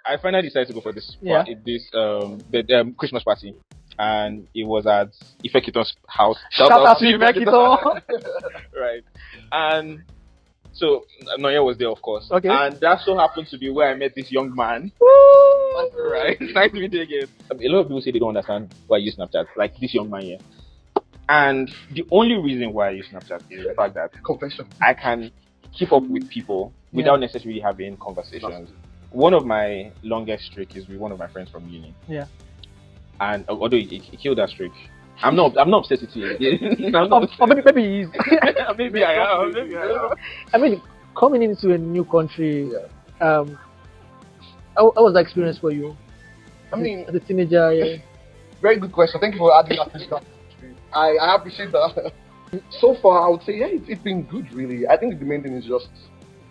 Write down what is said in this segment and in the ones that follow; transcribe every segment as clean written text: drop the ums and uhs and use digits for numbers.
I finally decided to go for this Yeah. Christmas party, and it was at Ifekiton's house. Shout out to Ifekito. Right, and so Noya was there, of course. Okay. And that so happened to be where I met this young man. Woo! Right, nice to meet you again. A lot of people say they don't understand why I use Snapchat, like this young man here. And the only reason why I use Snapchat is the fact that Confession. I can keep up with people without necessarily having conversations. One of my longest streak is with one of my friends from uni. Yeah. And although he killed that streak, I'm not obsessed with it. Or maybe he is. Maybe I am. I mean, coming into a new country, how was the experience for you? I mean, as a teenager, yeah. Very good question. Thank you for adding that to that. I appreciate that. So far, I would say, yeah, it's been good, really. I think the main thing is just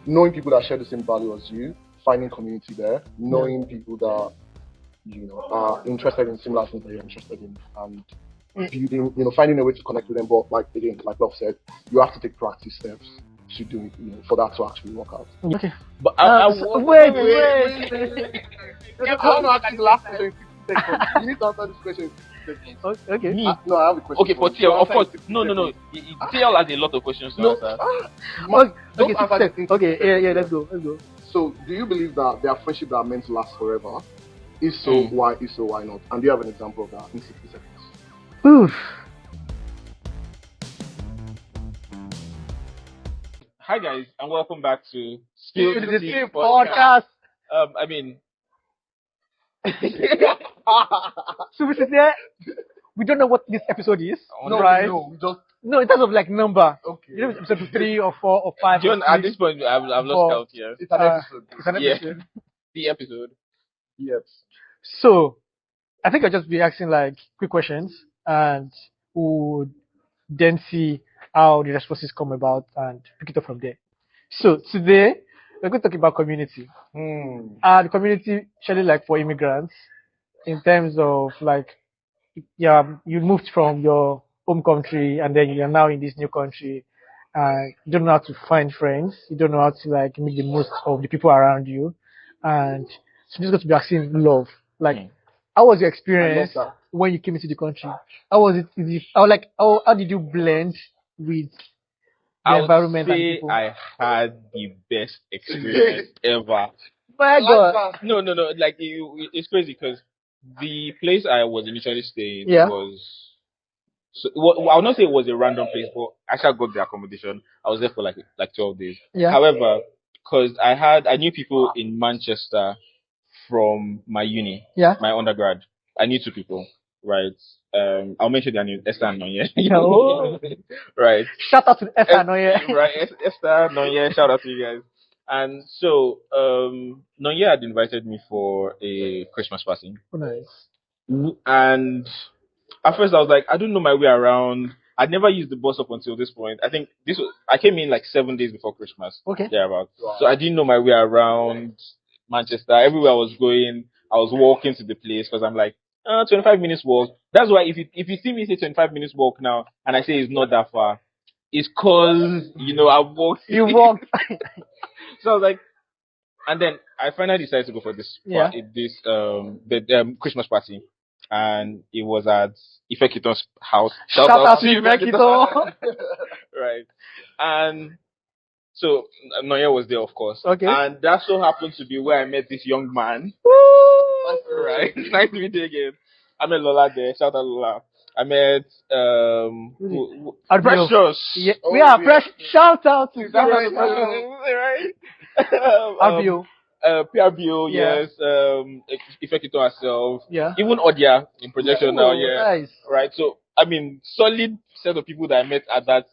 knowing people that share the same value as you, finding community there, knowing people that, are interested in similar things that you're interested in, and building, finding a way to connect with them. But like Love said, you have to take practice steps to do it, for that to actually work out. Okay. But wait. I don't know actually the last question. You need to answer this question. Okay. No, I have a question. Okay, for TL, of course. No. TL has a lot of questions to answer. Okay, let's go. So, do you believe that there are friendships that are meant to last forever? If so, why? If so, why not? And do you have an example of that in 60 seconds? Oof. Hi guys, and welcome back to Spill the Tea podcast. I mean, so we don't know what this episode is, right? No, we just in terms of like number. Okay. You know, episode 3 or 4 or 5. John, at this point, I've lost count here. It's an episode. It's an episode. The episode. Yes. So, I think I'll just be asking like quick questions, and we'll then see how the responses come about and pick it up from there. So today we're going to talk about community. The community, actually, like for immigrants, in terms of like, you moved from your home country and then you're now in this new country. You don't know how to find friends. You don't know how to like make the most of the people around you. And so this is going to be asking love. Like, how was your experience when you came into the country? How was it? How did you blend with the environment and people? I had the best experience ever. My God. No. Like, it's crazy because the place I was initially staying was. So, I would not say it was a random place, but I actually got the accommodation. I was there for like 12 days. Yeah. However, because I knew people in Manchester from my uni, my undergrad. I knew 2 people, right? I'll mention their names, Esther and Noye. Right. Shout out to Esther and Noye. Right, Esther, Noye, shout out to you guys. And so, Noye had invited me for a Christmas party. Oh, nice. And at first I was like, I don't know my way around. I'd never used the bus up until this point. I think I came in like 7 days before Christmas. Okay. Thereabouts. Wow. So I didn't know my way around Manchester. Everywhere I was going, I was walking to the place because I'm like, 25 minutes walk. That's why if you see me say 25 minutes walk now and I say it's not that far, it's cause, I've walked. You walked. So I was like, and then I finally decided to go for this Christmas party. And it was at Ifekiton's house. Shout out to Ifekito. Right. And so Noya was there, of course. Okay. And that so happened to be where I met this young man. Woo! Right. Nice to meet you again. I met Lola there. Shout out Lola. I met Precious. Yeah, Precious. Shout out to Precious. Right. RBO. PRBO, yes. Ifekito herself. Yeah. Even Odia in projection now, Nice. Right. So I mean, solid set of people that I met at that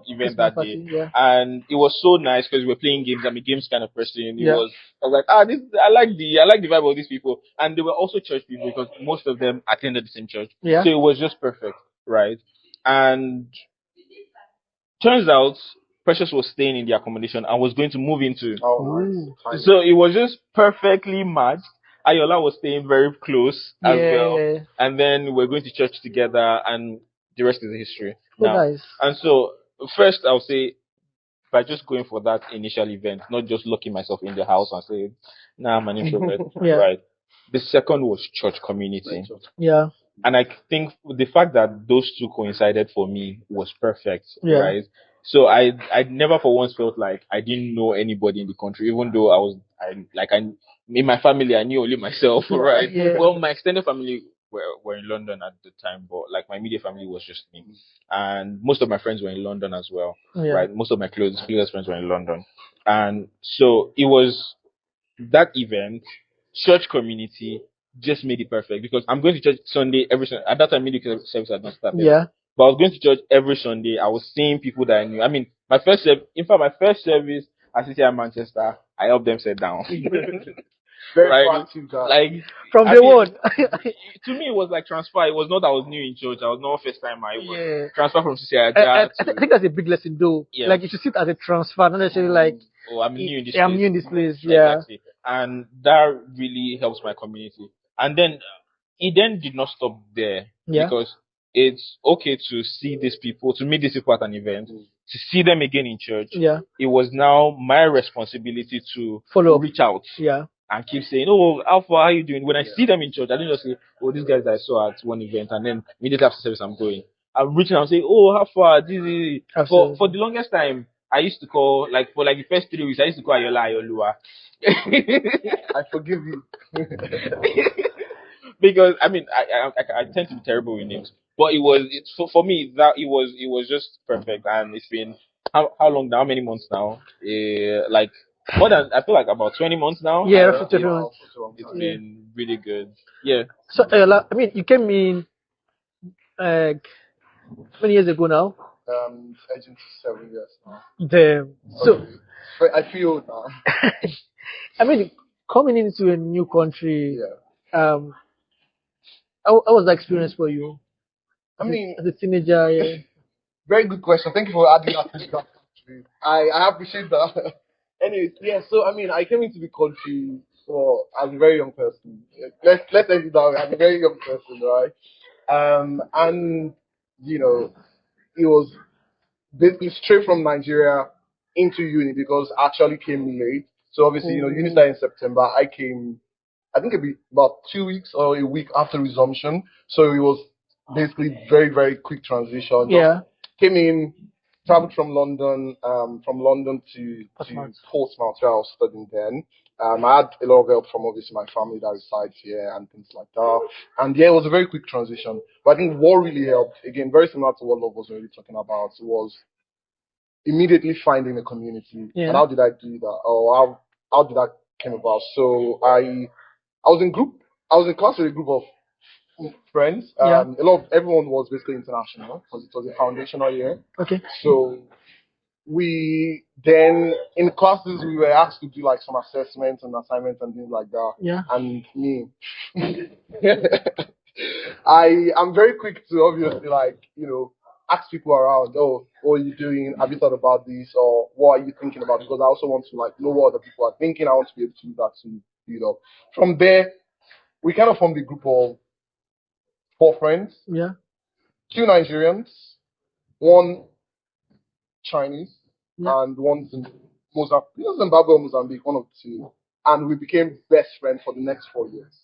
event that day, and it was so nice because we were playing games. I'm a games kind of person. I was like, I like the vibe of these people, and they were also church people because most of them attended the same church. Yeah. So it was just perfect, right? And turns out Precious was staying in the accommodation and was going to move into. So it was just perfectly matched. Ayola was staying very close as well. And then we're going to church together and the rest is history. Nice. And so first I'll say by just going for that initial event, not just locking myself in the house and saying, "Nah, I'm an introvert." Yeah. Right. The second was church community. Yeah. And I think the fact that those two coincided for me was perfect, Yeah. right? So I never for once felt like I didn't know anybody in the country, even though I in my family I knew only myself, right? Yeah. Well, my extended family were in London at the time, but like my immediate family was just me, and most of my friends were in London as well, Yeah. right? Most of my closest friends were in London, and so it was that event, church community just made it perfect because I'm going to church Sunday every Sunday. At that time, medical service had not started. Yeah. But I was going to church every Sunday. I was seeing people that I knew. I mean, my first service at CCI Manchester, I helped them sit down. Very right? proactive guy. Like From I day mean, one. to me, it was like transfer. It was not that I was new in church. I was not first time. I was Yeah. transfer from CCI. I think that's a big lesson though. Yeah. Like you should see it as a transfer, not necessarily like Oh, I'm new in this I'm place. new in this place. Yeah. Exactly. And that really helps my community. And then it then did not stop there Yeah. because it's okay to see these people, to meet these people at an event, to see them again in church. Yeah. It was now my responsibility to Follow up. reach out Yeah. and keep saying, "Oh, how far are you doing?" When I see them in church, I don't just say, "Oh, these guys I saw at one event," and then immediately after service I'm going. I'm reaching out and saying, "Oh, how far?" This is for the longest time. I used to call for the first 3 weeks. I used to call Ayola Ayolua. I forgive you. Because I mean I tend to be terrible with names, but for me that it was just perfect, and it's been how long now? How many months now? Like more than I feel like about 20 months now. Yeah, roughly 20 months. It's been really good. Yeah. So I mean, you came in like many years ago now. Agency 7 years now. Damn. So I feel now. I mean, coming into a new country. Yeah. How was the experience for you? I mean, as a teenager. Yeah. Very good question. Thank you for adding that to the country. I appreciate that. Anyways, yeah. So I mean, I came into the country as a very young person. Let's end it down. As a very young person, right? And you know, it was basically straight from Nigeria into uni because I actually came late. So obviously, uni started in September. I came, I think it'd be about 2 weeks or a week after resumption. So it was basically very, very quick transition. Yeah. Came in, traveled from London to Portsmouth, where I was studying then. I had a lot of help from obviously my family that resides here and things like that. And yeah, it was a very quick transition. But I think what really helped, again, very similar to what Love was already talking about, was immediately finding a community. Yeah. And how did I do that? Or how did that came about? So I was in class with a group of friends. Everyone was basically international because it was a foundational year. Okay. So we then in classes we were asked to do like some assessments and assignments and things like that. Yeah. And me, I'm very quick to obviously ask people around. Oh, what are you doing? Have you thought about this? Or what are you thinking about? Because I also want to know what other people are thinking. I want to be able to do that too. From there, we kind of formed a group of 4 friends. Yeah. 2 Nigerians, 1 Chinese, yeah. and 1 Zimbabwe or Mozambique, one of the 2. And we became best friends for the next 4 years.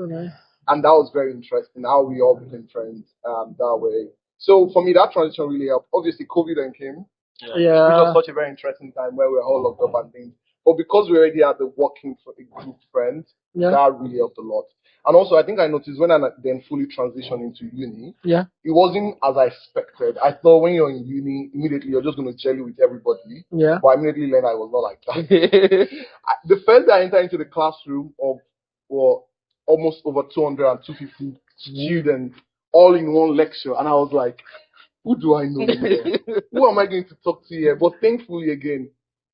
Oh, nice. And that was very interesting, how we all became friends that way. So for me, that transition really helped. Obviously, COVID then came. Yeah. Which was such a very interesting time where we were all locked up and things. But because we already had the working for a group friends, that really helped a lot. And also, I think I noticed when I then fully transitioned into uni, it wasn't as I expected. I thought when you're in uni, immediately you're just going to jelly with everybody. Yeah. But I immediately learned I was not like that. The first day I entered into the classroom of almost over 200 and 250 students all in one lecture, and I was like, who do I know here? Who am I going to talk to here? But thankfully, again,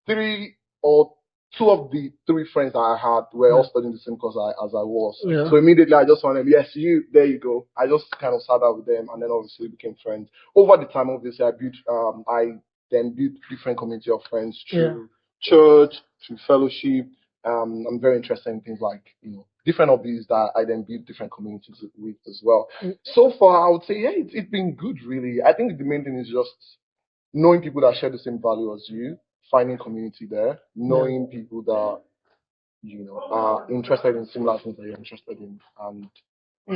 2 of the 3 friends that I had were all studying the same course as I was. Yeah. So immediately I just wanted, yes, there you go. I just kind of sat down with them and then obviously became friends. Over the time, obviously, I then built different community of friends through church, through fellowship. I'm very interested in things like, different hobbies that I then build different communities with as well. So far, I would say, it's been good, really. I think the main thing is just knowing people that share the same value as you, finding community there, knowing people that are interested in similar things that you're interested in, and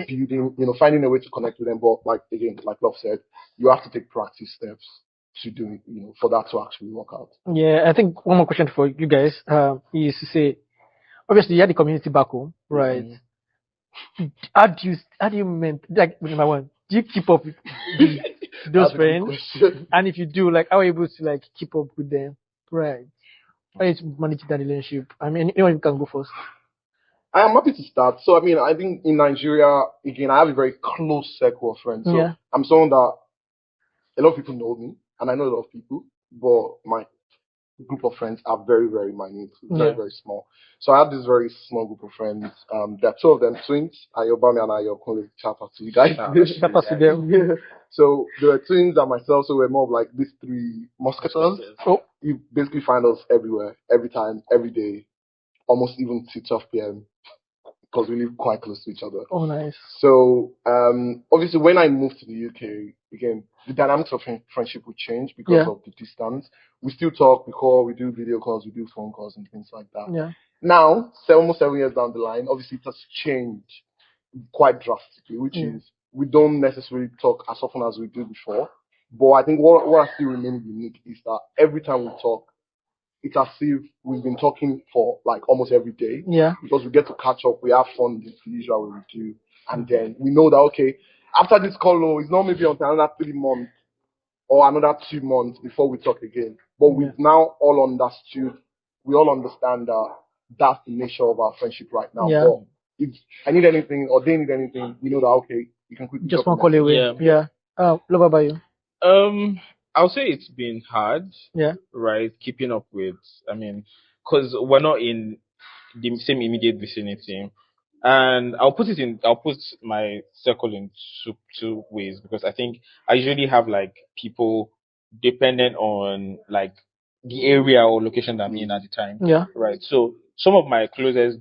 building, finding a way to connect with them. But like again, like Love said, you have to take practice steps to do it, for that to actually work out. Yeah, I think one more question for you guys is to say, obviously you had the community back home, right? How do you like number one? Do you keep up with those friends? And if you do, like, how are you able to like keep up with them, right? How are you manage that relationship? I mean, anyone can go first. I am happy to start. So, I think in Nigeria, again, I have a very close circle of friends. So I'm someone that a lot of people know me, and I know a lot of people, but my group of friends are very, very minute, very, very small. So I have this very small group of friends. There are two of them twins, Ayobami and Ayokunle. Shout out to you guys. Shout out to them. So there were twins and myself, so we're more of like these three musketeers. So you basically find us everywhere, every time, every day, almost even to 12 p.m. because we live quite close to each other. Oh, nice. So obviously when I moved to the UK, again, the dynamics of friendship would change because of the distance. We still talk, we call, we do video calls, we do phone calls and things like that. Yeah. Now, almost 7 years down the line, obviously it has changed quite drastically, which is we don't necessarily talk as often as we did before. But I think what still remains unique is that every time we talk, it's as if we've been talking for like almost every day. Yeah. Because we get to catch up, we have fun, the usual way we do. And then we know that, okay, after this call, it's not maybe until another 3 months or another 2 months before we talk again. But we've now all understood, we all understand that that's the nature of our friendship right now. Yeah. But if I need anything or they need anything, we know that, okay, you can quickly just one call away. Yeah. Love about you. I'll say it's been hard. Yeah. Right. Keeping up with, because we're not in the same immediate vicinity. And I'll put my circle in two ways, because I think I usually have like people dependent on like the area or location that I'm in at the time. Yeah. Right. So some of my closest,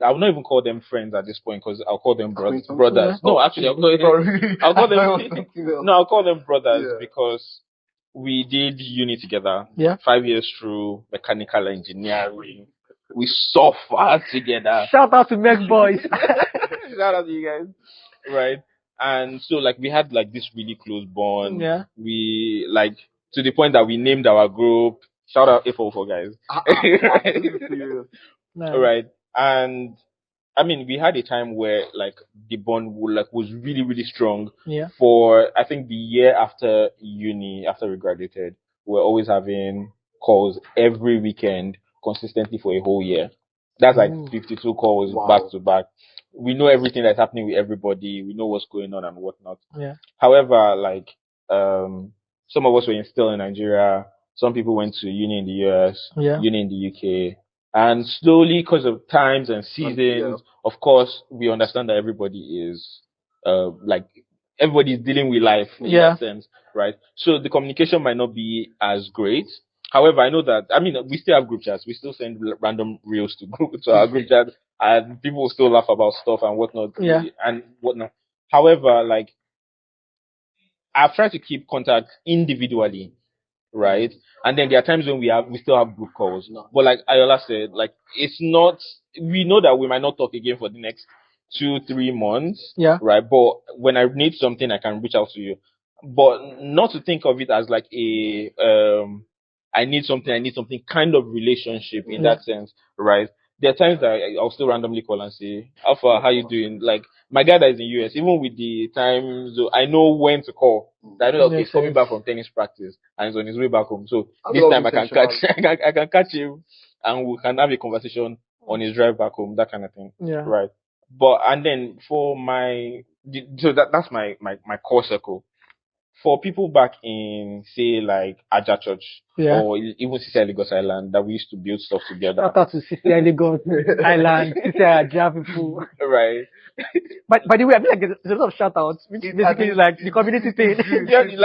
I will not even call them friends at this point, because I'll call them brothers. Yeah. No, actually, I'll call them. No, I'll call them brothers because we did uni together. Yeah. 5 years through mechanical engineering. We suffered together. Shout out to Meg Boys. Shout out to you guys. Right. And so like we had like this really close bond. Yeah. We like to the point that we named our group. Shout out F04 guys. Nice. Right. And we had a time where like the bond was really, really strong. Yeah. For I think the year after uni, after we graduated, we're always having calls every weekend consistently for a whole year. That's like 52 calls back to back. We know everything that's happening with everybody. We know what's going on and whatnot. Yeah. However, like some of us were still in Nigeria. Some people went to uni in the US, uni in the UK. And slowly, because of times and seasons, of course, we understand that everybody is everybody is dealing with life in that sense, right? So the communication might not be as great. However, I know that we still have group chats. We still send random reels to our group chat, and people will still laugh about stuff and whatnot. Yeah. And whatnot. However, like I've tried to keep contact individually. Right, and then there are times when we still have group calls. But like Ayola said, like it's not. We know that we might not talk again for the next 2-3 months. Yeah. Right, but when I need something, I can reach out to you. But not to think of it as like a I need something kind of relationship in that sense, right? There are times that I'll still randomly call and say, Alpha, how you doing? Like my guy that is in US, even with the time zone, I know when to call. I know he's coming back from tennis practice and he's on his way back home. So this time I can catch him and we can have a conversation on his drive back home, that kind of thing. Yeah. Right. But and then for that's my core circle. For people back in, say, like Aja Church or even Sisi Lagos Island that we used to build stuff together. Shout out to Sisi Lagos Island, Sisi Aja people. Right. But by the way, I feel like there's a lot of shout outs, which basically is like the community thing. Literally,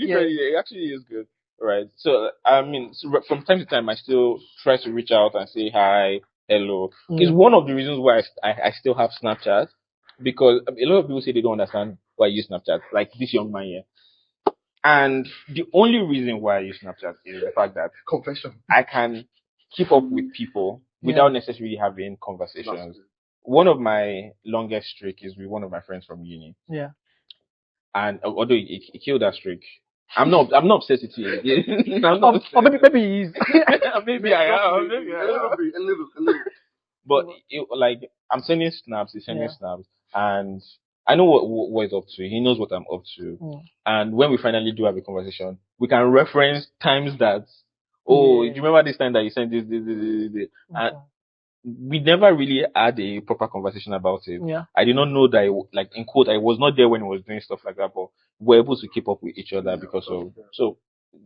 it actually is good. Right. So, from time to time, I still try to reach out and say hi, hello. It's one of the reasons why I still have Snapchat. Because a lot of people say they don't understand why I use Snapchat. Like this young man here. And the only reason why I use Snapchat is the fact that Confession. I can keep up with people without necessarily having conversations. One of my longest streak is with one of my friends from uni. Yeah. And although he killed that streak, I'm not obsessed with it. Or maybe he's maybe I am. Maybe I am. A little. But like I'm sending snaps, he's sending snaps, and I know what he's up to. He knows what I'm up to. And when we finally do have a conversation, we can reference times that, do you remember this time that you sent this. And we never really had a proper conversation about it. Yeah. I did not know that, like in quote, I was not there when he was doing stuff like that, but we were able to keep up with each other because of. So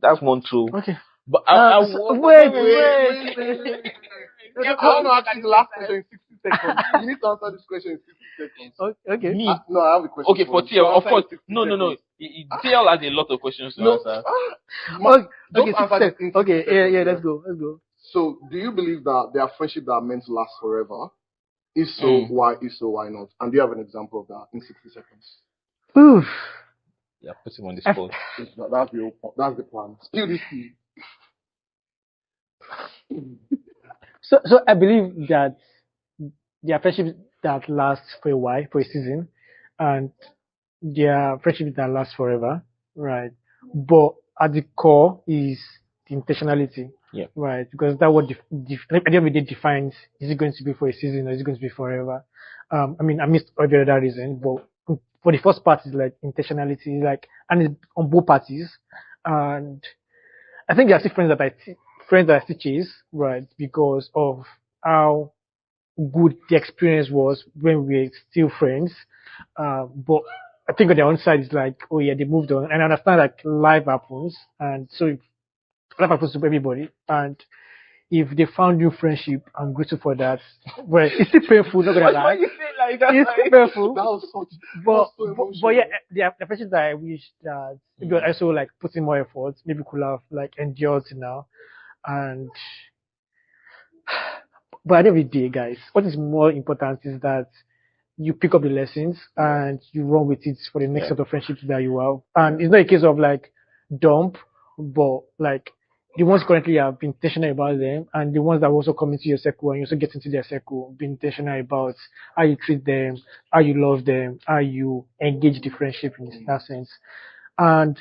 that's one too. Okay. But wait. I don't know actually the last question in 60 seconds. You need to answer this question in 60 seconds. Okay. No, I have a question. Okay, for TL, of course. No. TL has a lot of questions to answer. Okay, let's go. So, do you believe that there are friendships that are meant to last forever? If so, why? If so, why not? And do you have an example of that in 60 seconds? Oof. Yeah, put him on the spot. That's the plan. Spill this tea. So I believe that there are friendships that last for a while, for a season, and there are friendships that last forever, right? But at the core is the intentionality, right? Because that what at the end of the day defines, is it going to be for a season or is it going to be forever? I mean, I missed all the other reasons, but for the first part is like intentionality, like, and it's on both parties. And I think there are still friends that I still chase, right? Because of how good the experience was when we were still friends. But I think on the other side is like, oh yeah, they moved on. And I understand like life happens. And so life happens to everybody. And if they found new friendship, I'm grateful for that. Well, it's still painful, not gonna lie. Why you say like that? It's still painful. That was such. But yeah, the friendships that I wish that maybe also like putting more effort, maybe could have like endured to now. And but at the end of the day, guys, what is more important is that you pick up the lessons and you run with it for the next set of friendships that you have. And it's not a case of like dump, but like the ones currently have been intentional about them, and the ones that also come into your circle and you also get into their circle, be intentional about how you treat them, how you love them, how you engage the friendship in that sense. And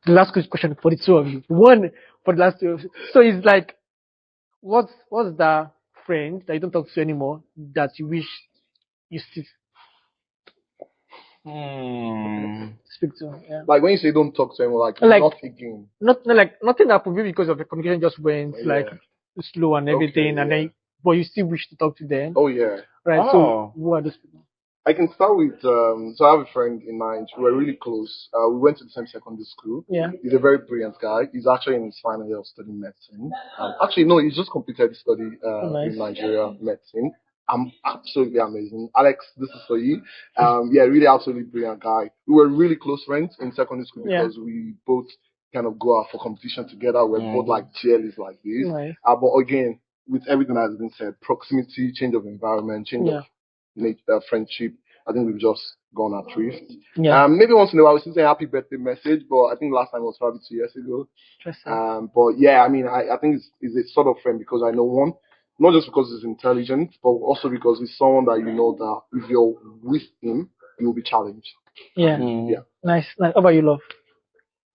the last question for the two of you, one for the last two of you. So it's like, what's the friend that you don't talk to anymore that you wish you still speak to? Yeah. Like when you say don't talk to anyone, like not again. Not like nothing happened maybe because of the communication just went like slow and everything, and then but you still wish to talk to them. Oh yeah. Right. So who are those people? I can start with so I have a friend in mind. We were really close. We went to the same secondary school. Yeah. He's a very brilliant guy. He's actually in his final year of studying medicine. Actually, no, he's just completed his study in Nigeria, medicine. Absolutely amazing. Alex, this is for you. Really absolutely brilliant guy. We were really close friends in secondary school because we both kind of go out for competition together. We're both like jellies like this. Nice. But again, with everything that has been said, proximity, change of environment, change of friendship, I think we've just gone adrift. Yeah. Maybe once in a while we still say happy birthday message, but I think last time was probably 2 years ago. But yeah, I mean, I think it's a sort of friend because I know one, not just because he's intelligent, but also because he's someone that you know that if you're with him, you'll be challenged. Yeah. Nice. How about you, love?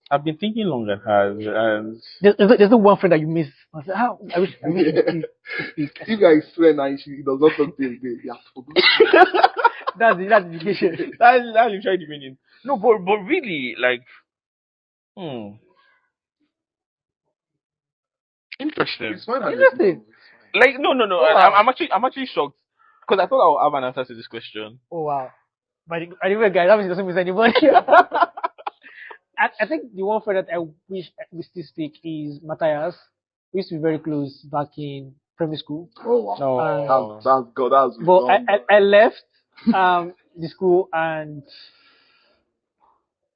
I've been thinking long and hard, and there's no one friend that you miss. I wish If I swear now, he does not talk to you again. That's the indication. That's literally the meaning. No, but really, like, interesting. Interesting. Like, no. Wow. I'm actually shocked because I thought I would have an answer to this question. Oh wow! But anyway, guys, that means it doesn't miss anybody. I think the one friend that I wish we still speak is Matthias. We used to be very close back in primary school. Oh wow! That's good. That's but I left the school and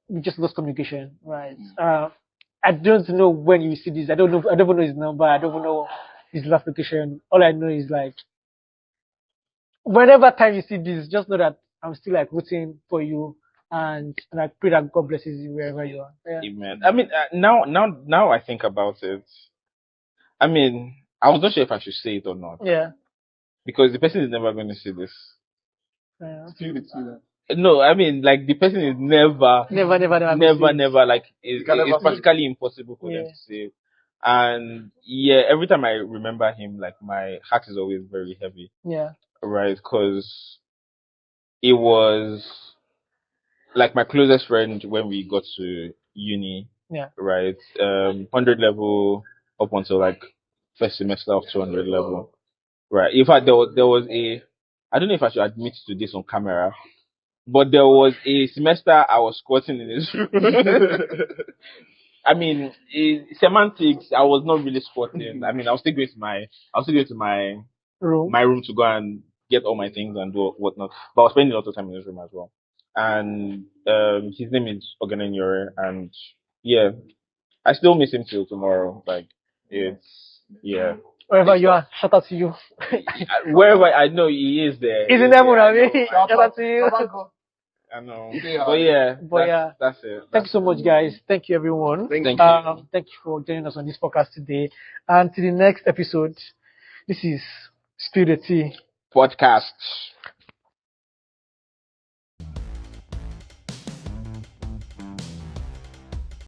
we just lost communication. Right. I don't know when you see this. I don't know his number. I don't know his last location. All I know is like whenever time you see this, just know that I'm still like rooting for you and I pray that God blesses you wherever you are. Yeah. Amen. I mean, now I think about it. I mean, I was not sure if I should say it or not. Yeah. Because the person is never going to see this. Yeah. No, I mean, like the person is never like it's practically impossible for them to say. And yeah, every time I remember him, like my heart is always very heavy. Yeah. Right, because it was like my closest friend when we got to uni. Yeah. Right, 100 level up until like first semester of 200 level. Right. In fact, there was a, I don't know if I should admit to this on camera, but there was a semester I was squatting in his room. I mean, semantics, I was not really squatting. I mean, I was still going to my room to go and get all my things and do whatnot. But I was spending a lot of time in his room as well. And his name is Oganenyore, and yeah, I still miss him till tomorrow. Like, it's, yeah. Wherever you are, shout out to you. Wherever I know he is there. He's in heaven, I mean. Shout out to you. I know. But yeah, that's it. Thank you so much, guys. Thank you, everyone. Thank you. Thank you for joining us on this podcast today. And to the next episode, this is Spirit Tea Podcast.